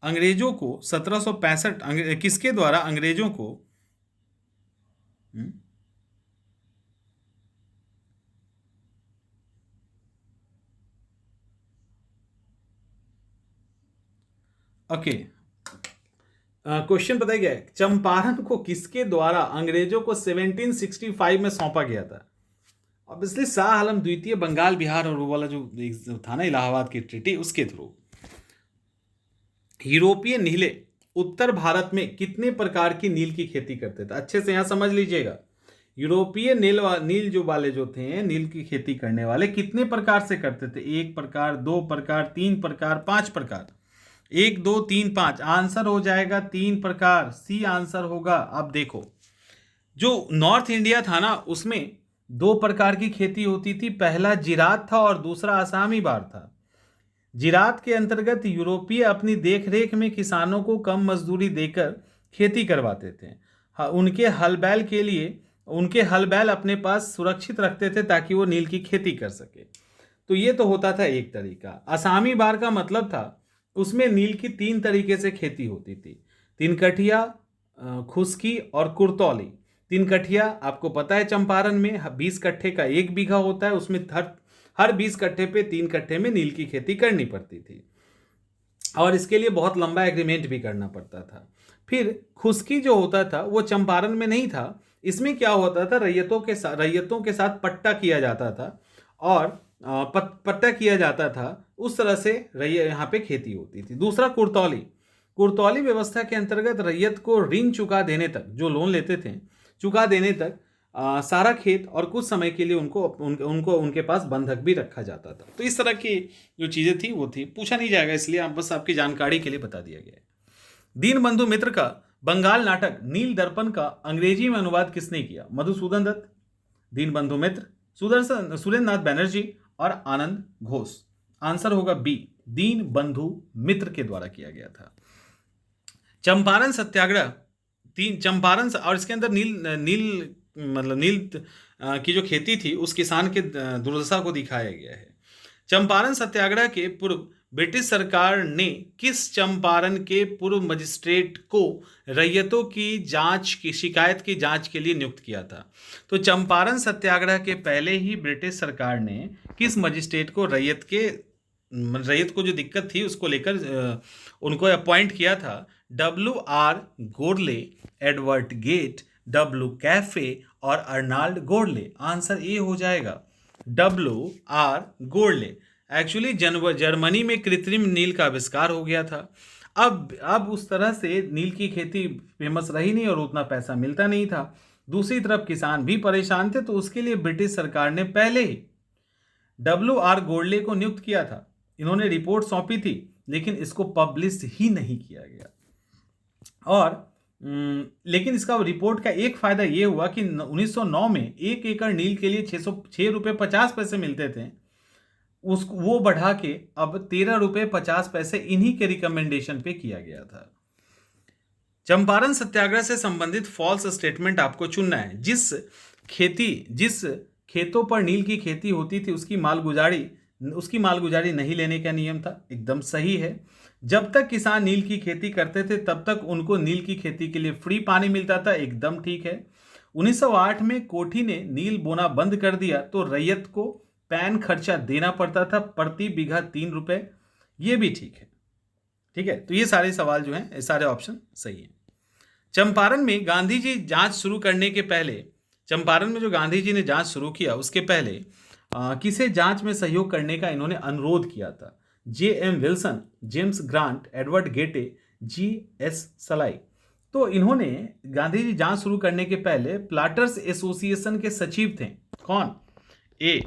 अंग्रेजों को 1765 किसके द्वारा अंग्रेजों को ओके, क्वेश्चन पता है क्या है? चंपारण को किसके द्वारा अंग्रेजों को 1765 में सौंपा गया था? ऑब्वियसली शाह आलम द्वितीय, बंगाल बिहार और वो वाला जो था ना इलाहाबाद की ट्रीटी, उसके थ्रू। यूरोपीय नीले उत्तर भारत में कितने प्रकार की नील की खेती करते थे? अच्छे से यहां समझ लीजिएगा। यूरोपीय नील जो वाले जो थे, नील की खेती करने वाले कितने प्रकार से करते थे? 1 प्रकार, 2 प्रकार, 3 प्रकार, 5 प्रकार। 1 2 3 5, आंसर हो जाएगा 3 प्रकार, सी आंसर होगा। अब देखो, जो नॉर्थ इंडिया था ना उसमें 2 प्रकार की खेती होती थी। पहला जिरात था और दूसरा आसामी बार था। जिरात के अंतर्गत यूरोपीय अपनी देखरेख में किसानों को कम मजदूरी देकर खेती करवाते थे। हाँ, उनके हल बैल अपने पास सुरक्षित रखते थे ताकि वो नील की खेती कर सके। तो ये तो होता था एक तरीका। असामी बार का मतलब था उसमें नील की 3 तरीके से खेती होती थी, 3 कठिया, खुश्की और कुर्तौली। 3 कठिया आपको पता है चंपारण में 20 कट्ठे का 1 बीघा होता है, उसमें हर 20 कट्ठे पे 3 कट्ठे में नील की खेती करनी पड़ती थी और इसके लिए बहुत लंबा एग्रीमेंट भी करना पड़ता था। फिर खुश्की जो होता था वो चंपारण में नहीं था। इसमें क्या होता था, रैयतों के साथ पट्टा किया जाता था और पट्टा किया जाता था, उस तरह से यहाँ पे खेती होती थी। दूसरा कुर्तौली व्यवस्था के अंतर्गत रैयत को ऋण चुका देने तक, जो लोन लेते थे चुका देने तक सारा खेत और कुछ समय के लिए उनको उनके पास बंधक भी रखा जाता था। तो इस तरह की जो चीजें थी वो थी, पूछा नहीं जाएगा इसलिए आप बस आपकी जानकारी के लिए बता दिया गया है। दीनबंधु मित्र का बंगाल नाटक नील दर्पण का अंग्रेजी में अनुवाद किसने किया? मधुसूदन दत्त, दीनबंधु मित्र, सुरेंद्र नाथ बैनर्जी और आनंद घोष। आंसर होगा बी, दीनबंधु मित्र के द्वारा किया गया था। चंपारण सत्याग्रह चंपारण और इसके अंदर नील की जो खेती थी उस किसान के दुर्दशा को दिखाया गया है। चंपारण सत्याग्रह के पूर्व ब्रिटिश सरकार ने किस चंपारण के पूर्व मजिस्ट्रेट को रैयतों की शिकायत की जांच के लिए नियुक्त किया था? तो चंपारण सत्याग्रह के पहले ही ब्रिटिश सरकार ने किस मजिस्ट्रेट को रैयत को जो दिक्कत थी उसको लेकर उनको अपॉइंट किया था? WR Godley, Edward Gait, W कैफे और अर्नाल्ड गोडले। आंसर ए हो जाएगा, WR गोडले। एक्चुअली जर्मनी में कृत्रिम नील का आविष्कार हो गया था। अब उस तरह से नील की खेती फेमस रही नहीं और उतना पैसा मिलता नहीं था। दूसरी तरफ किसान भी परेशान थे, तो उसके लिए ब्रिटिश सरकार ने पहले ही WR गोडले को नियुक्त किया था। इन्होंने रिपोर्ट सौंपी थी लेकिन इसको पब्लिश ही नहीं किया गया। और लेकिन इसका रिपोर्ट का एक फायदा यह हुआ कि 1909 में 1 एकड़ नील के लिए 6 रुपये 50 पैसे मिलते थे, वो बढ़ा के अब 13 रुपये 50 पैसे इन्हीं के रिकमेंडेशन पे किया गया था। चंपारण सत्याग्रह से संबंधित फॉल्स स्टेटमेंट आपको चुनना है। जिस खेतों पर नील की खेती होती थी उसकी मालगुजारी नहीं लेने का नियम था, एकदम सही है। जब तक किसान नील की खेती करते थे तब तक उनको नील की खेती के लिए फ्री पानी मिलता था, एकदम ठीक है। 1908 में कोठी ने नील बोना बंद कर दिया तो रैयत को पैन खर्चा देना पड़ता था प्रति बीघा 3 रुपए, ये भी ठीक है। ठीक है, तो ये सारे सवाल जो हैं, ये सारे ऑप्शन सही हैं। चंपारण में गांधी जी जांच शुरू करने के पहले, चंपारण में जो गांधी जी ने जांच शुरू किया उसके पहले किसे जांच में सहयोग करने का इन्होंने अनुरोध किया था? J.M. Wilson, James grant, Edward गेटे, G.S. सलाई। तो इन्होंने, गांधी जी जांच शुरू करने के पहले प्लाटर्स एसोसिएशन के सचिव थे। कौन? ए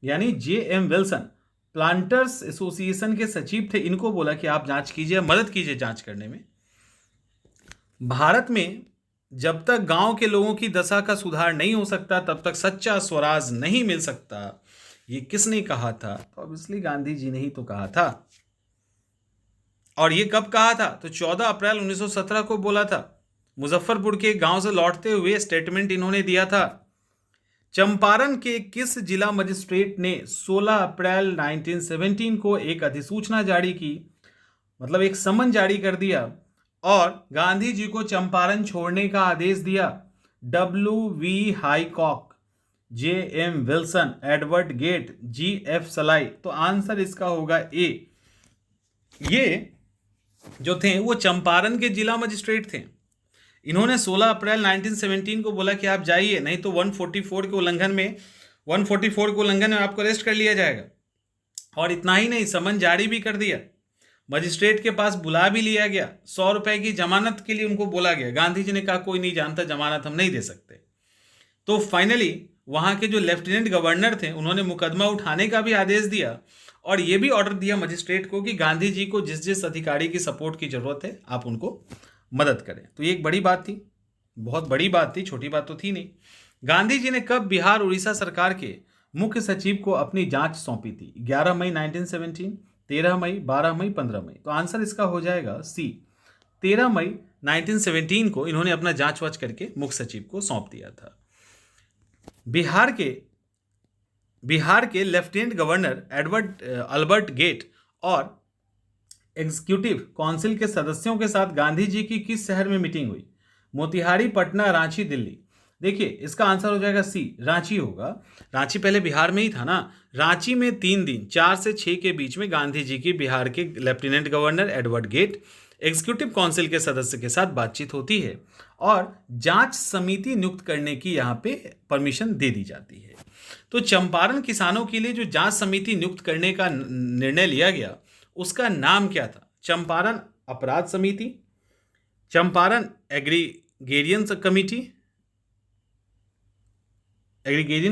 यानी J.M. विल्सन प्लांटर्स एसोसिएशन के सचिव थे। इनको बोला कि आप जांच कीजिए, मदद कीजिए जांच करने में। भारत में जब तक गांव के लोगों की दशा का सुधार नहीं हो सकता तब तक सच्चा स्वराज नहीं मिल सकता। ये किसने कहा था? तो ऑब्वियसली गांधी जी ने ही तो कहा था। और ये कब कहा था? तो 14 अप्रैल 1917 को बोला था। मुजफ्फरपुर के गांव से लौटते हुए स्टेटमेंट इन्होंने दिया था। चंपारण के किस जिला मजिस्ट्रेट ने 16 अप्रैल 1917 को एक अधिसूचना जारी की, मतलब एक समन जारी कर दिया और गांधी जी को चंपारण छोड़ने का आदेश दिया? W.V. Heycock, J.M. Wilson, Edward Gait, G.F. Sly. तो आंसर इसका होगा ए। ये जो थे वो चंपारण के जिला मजिस्ट्रेट थे। इन्होंने 16 अप्रैल 1917 को बोला कि आप जाइए, नहीं तो 144 के उल्लंघन में आपको अरेस्ट कर लिया जाएगा। और इतना ही नहीं, समन जारी भी कर दिया, मजिस्ट्रेट के पास बुला भी लिया गया, 100 रुपए की जमानत के लिए उनको बोला गया। गांधी जी ने कहा कोई नहीं जानता, जमानत हम नहीं दे सकते। तो फाइनली वहां के जो लेफ्टिनेंट गवर्नर थे उन्होंने मुकदमा उठाने का भी आदेश दिया और ये भी ऑर्डर दिया मजिस्ट्रेट को कि गांधी जी को जिस जिस अधिकारी की सपोर्ट की जरूरत है आप उनको मदद करें। तो ये एक बड़ी बात थी, बहुत बड़ी बात थी, छोटी बात तो थी नहीं। गांधी जी ने कब बिहार उड़ीसा सरकार के मुख्य सचिव को अपनी जांच सौंपी थी? 11 मई 1917, 13 मई, 12 मई, 15 मई। तो आंसर इसका हो जाएगा सी, 13 मई 1917 को इन्होंने अपना जांच वाच करके मुख्य सचिव को सौंप दिया था। बिहार के लेफ्टिनेंट गवर्नर अल्बर्ट गेट और एग्जीक्यूटिव काउंसिल के सदस्यों के साथ गांधी जी की किस शहर में मीटिंग हुई? मोतिहारी, पटना, रांची, दिल्ली। देखिए इसका आंसर हो जाएगा सी, रांची होगा। रांची पहले बिहार में ही था ना। रांची में 3 दिन 4 से 6 के बीच में गांधी जी की बिहार के lieutenant governor Edward Gait, executive council के सदस्य के साथ बातचीत होती है और जांच समिति नियुक्त करने की यहाँ पे परमिशन दे दी जाती है। तो चंपारण किसानों के लिए जो जांच समिति नियुक्त करने का निर्णय लिया गया उसका नाम क्या था? चंपारण अपराध समिति, चंपारण एग्रीगेरियन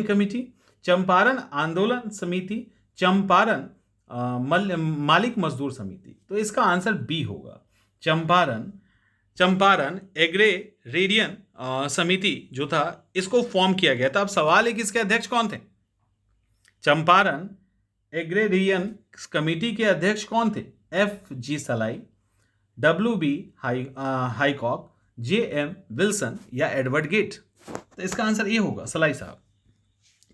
कमेटी, चंपारण आंदोलन समिति, चंपारण मालिक मजदूर समिति। तो इसका आंसर बी होगा, चंपारण एग्रेरियन समिति जो था इसको फॉर्म किया गया था। अब सवाल है कि इसके अध्यक्ष कौन थे? चंपारण एग्रेरियन कमेटी के अध्यक्ष कौन थे? F.G. सलाई, W.B. हाईकॉक, J.M. विल्सन या एडवर्ड गेट। तो इसका आंसर ये होगा, सलाई साहब।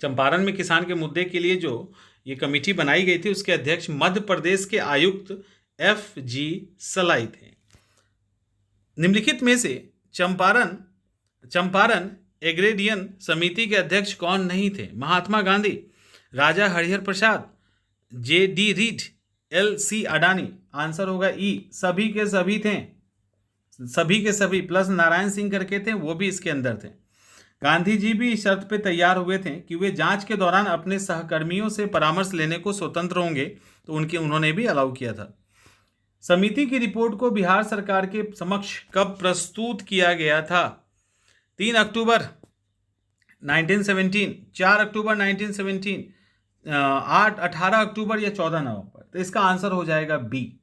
चंपारण में किसान के मुद्दे के लिए जो ये कमेटी बनाई गई थी उसके अध्यक्ष मध्य प्रदेश के आयुक्त F.G. सलाई थे। निम्नलिखित में से चंपारण एग्रेरियन समिति के अध्यक्ष कौन नहीं थे? महात्मा गांधी, राजा हरिहर प्रसाद, J.D. Read, L.C. Adani. Answer होगा ई, सभी के सभी थे, सभी के सभी प्लस नारायण सिंह करके थे, वो भी इसके अंदर थे। गांधी जी भी इस शर्त पे तैयार हुए थे कि वे जांच के दौरान अपने सहकर्मियों से परामर्श लेने को स्वतंत्र होंगे, तो उन्होंने भी अलाउ किया था। समिति की रिपोर्ट को बिहार सरकार के समक्ष कब प्रस्तुत किया गया था? 3 अक्टूबर 1917, 4 अक्टूबर 1917, 18 अक्टूबर या 14 नवंबर। तो इसका आंसर हो जाएगा बी,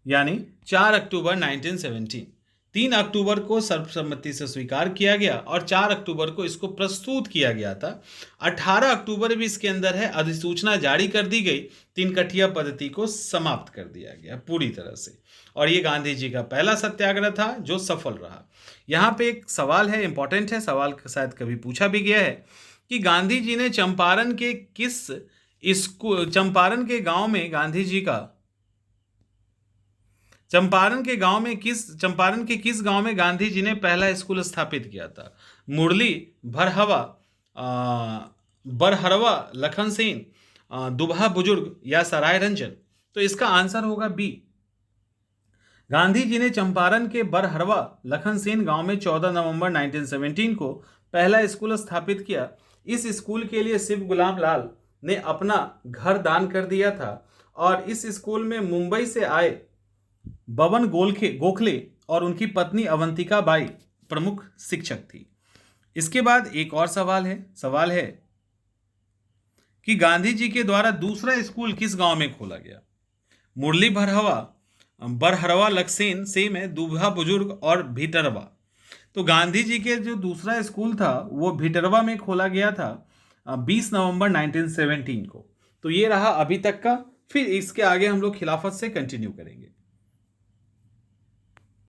यानी 4 अक्टूबर 1917। 3 अक्टूबर को सर्वसम्मति से स्वीकार किया गया और 4 अक्टूबर को इसको प्रस्तुत किया गया था। 18 अक्टूबर भी इसके अंदर है, अधिसूचना जारी कर दी गई, 3 कठिया पद्धति को समाप्त कर दिया गया पूरी तरह से। और ये गांधी जी का पहला सत्याग्रह था जो सफल रहा। यहाँ पे एक सवाल है, इंपॉर्टेंट है, सवाल शायद कभी पूछा भी गया है कि गांधी जी ने चंपारण के किस गांव में गांधी जी ने पहला स्कूल स्थापित किया था? मुरली, बरहरवा, लखन सेन दुबहा बुजुर्ग या सराय रंजन? तो इसका आंसर होगा बी। गांधी जी ने चंपारण के बरहरवा लखनसेन गांव में 14 नवंबर 1917 को पहला स्कूल स्थापित किया। इस स्कूल के लिए शिव गुलाम लाल ने अपना घर दान कर दिया था और इस स्कूल में मुंबई से आए बबन गोखले और उनकी पत्नी अवंतिका बाई प्रमुख शिक्षक थी। इसके बाद एक और सवाल है कि गांधी जी के द्वारा दूसरा स्कूल किस गांव में खोला गया? मुरली बरहरवा लखनसेन से में दुबहा बुजुर्ग और भिटरवा। तो गांधी जी के जो दूसरा स्कूल था वो भिटरवा में खोला गया था 20 नवंबर 1917 को। तो ये रहा अभी तक का। फिर इसके आगे हम लोग खिलाफत से कंटिन्यू करेंगे।